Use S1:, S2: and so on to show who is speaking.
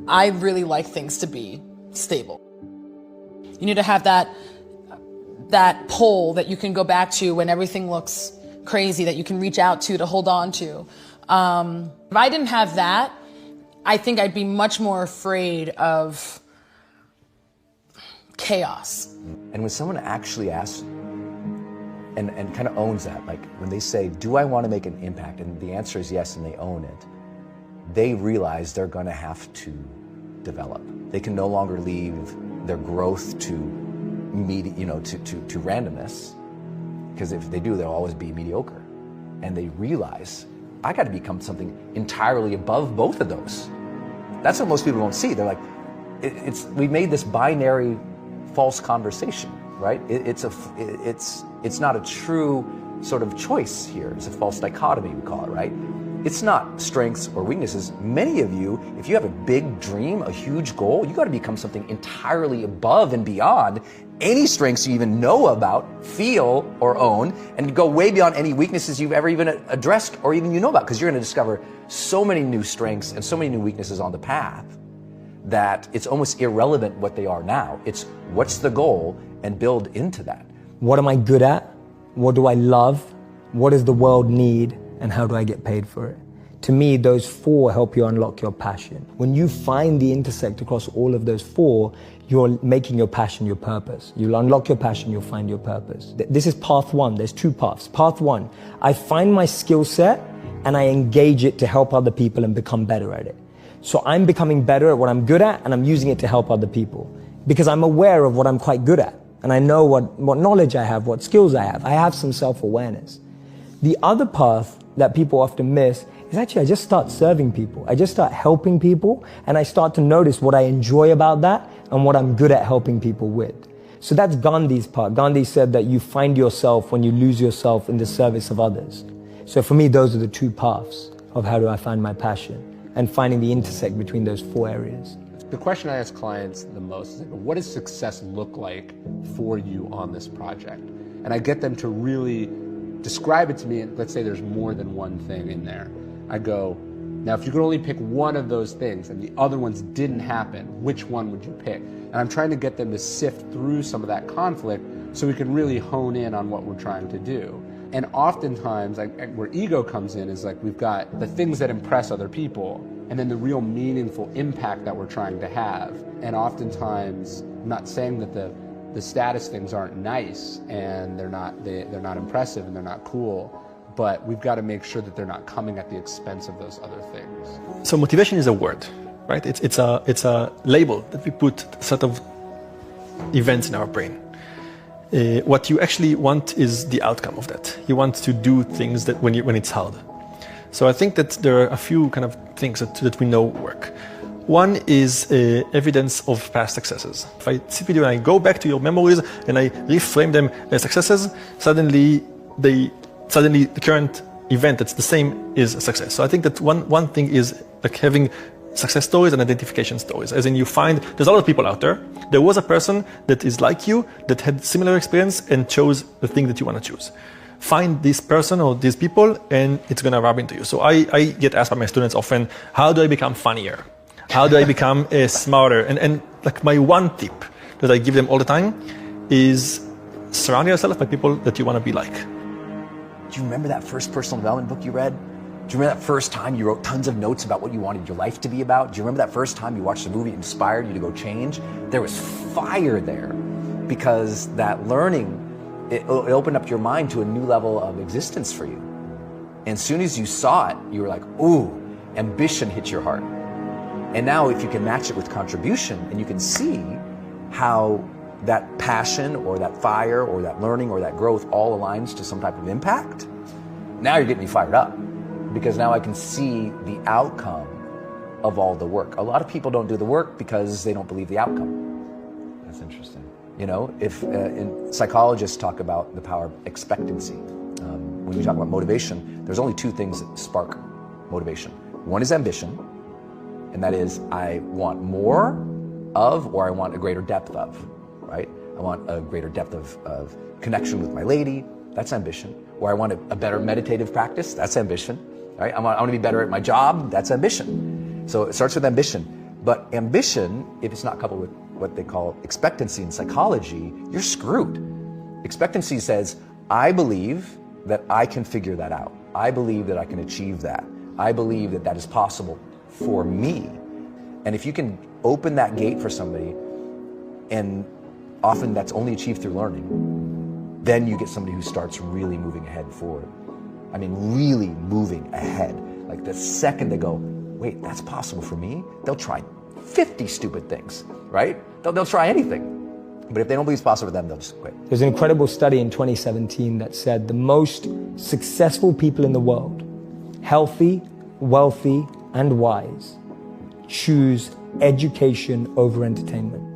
S1: I really like things to be stable. You need to have that pole that you can go back to when everything looks crazy, that you can reach out to hold on to. If I didn't have that, I think I'd be much more afraid of chaos.
S2: And when someone actually asks and kind of owns that, like when they say, do I want to make an impact? And the answer is yes, and they own it. They realize they're going to have to develop. They can no longer leave their growth to randomness, because if they do, they'll always be mediocre. And they realize, I got to become something entirely above both of those. That's what most people don't see. They're like, we made this binary false conversation, right? It's not a true sort of choice here. It's a false dichotomy, we call it, right? It's not strengths or weaknesses. Many of you, if you have a big dream, a huge goal, you got to become something entirely above and beyond any strengths you even know about, feel, or own, and go way beyond any weaknesses you've ever even addressed or even you know about, because you're going to discover so many new strengths and so many new weaknesses on the path that it's almost irrelevant what they are now. It's what's the goal and build into that.
S3: What am I good at? What do I love? What does the world need? And how do I get paid for it? To me, those four help you unlock your passion. When you find the intersect across all of those four, you're making your passion your purpose. You'll unlock your passion, you'll find your purpose. This is path one. There's two paths. Path one, I find my skill set and I engage it to help other people and become better at it. So I'm becoming better at what I'm good at, and I'm using it to help other people because I'm aware of what I'm quite good at. And I know what knowledge I have, what skills I have. I have some self-awareness. The other path that people often miss is actually I just start serving people. I just start helping people, and I start to notice what I enjoy about that and what I'm good at helping people with. So that's Gandhi's part. Gandhi said that you find yourself when you lose yourself in the service of others. So for me, those are the two paths of how do I find my passion and finding the intersect between those four areas.
S4: The question I ask clients the most is, what does success look like for you on this project? And I get them to really describe it to me, and let's say there's more than one thing in there. I go, now if you could only pick one of those things and the other ones didn't happen, which one would you pick? And I'm trying to get them to sift through some of that conflict so we can really hone in on what we're trying to do. And oftentimes, where ego comes in is we've got the things that impress other people and then the real meaningful impact that we're trying to have. And oftentimes, I'm not saying that the status things aren't nice and they're not impressive and they're not cool, but we've got to make sure that they're not coming at the expense of those other things.
S5: So motivation is a word, right? It's a label that we put sort of events in our brain. What you actually want is the outcome of that. You want to do things that when it's hard. So I think that there are a few kind of things that we know work. One is evidence of past successes. If I sit with you and I go back to your memories and I reframe them as successes, suddenly the current event that's the same is a success. So I think that one thing is like having success stories and identification stories. As in, you find there's a lot of people out there. There was a person that is like you, that had similar experience and chose the thing that you want to choose. Find this person or these people and it's going to rub into you. So I get asked by my students often, how do I become funnier? How do I become smarter? And like my one tip that I give them all the time is surround yourself by people that you want to be like.
S2: Do you remember that first personal development book you read? Do you remember that first time you wrote tons of notes about what you wanted your life to be about? Do you remember that first time you watched a movie that inspired you to go change? There was fire there because that learning, it opened up your mind to a new level of existence for you. And as soon as you saw it, you were like, ooh, ambition hit your heart. And now if you can match it with contribution and you can see how that passion or that fire or that learning or that growth all aligns to some type of impact, now you're getting me fired up. Because now I can see the outcome of all the work. A lot of people don't do the work because they don't believe the outcome.
S6: That's interesting.
S2: You know, psychologists talk about the power of expectancy. When we talk about motivation, there's only two things that spark motivation. One is ambition, and that is I want more of, or I want a greater depth of, right? I want a greater depth of connection with my lady, that's ambition. Or I want a better meditative practice, that's ambition. Right? I want to be better at my job, that's ambition. So it starts with ambition. But ambition, if it's not coupled with what they call expectancy in psychology, you're screwed. Expectancy says, I believe that I can figure that out. I believe that I can achieve that. I believe that that is possible for me. And if you can open that gate for somebody, and often that's only achieved through learning, then you get somebody who starts really moving ahead forward. I mean, really moving ahead. Like the second they go, wait, that's possible for me, they'll try 50 stupid things, right? They'll try anything. But if they don't believe it's possible for them, they'll just quit.
S3: There's an incredible study in 2017 that said the most successful people in the world, healthy, wealthy, and wise, choose education over entertainment.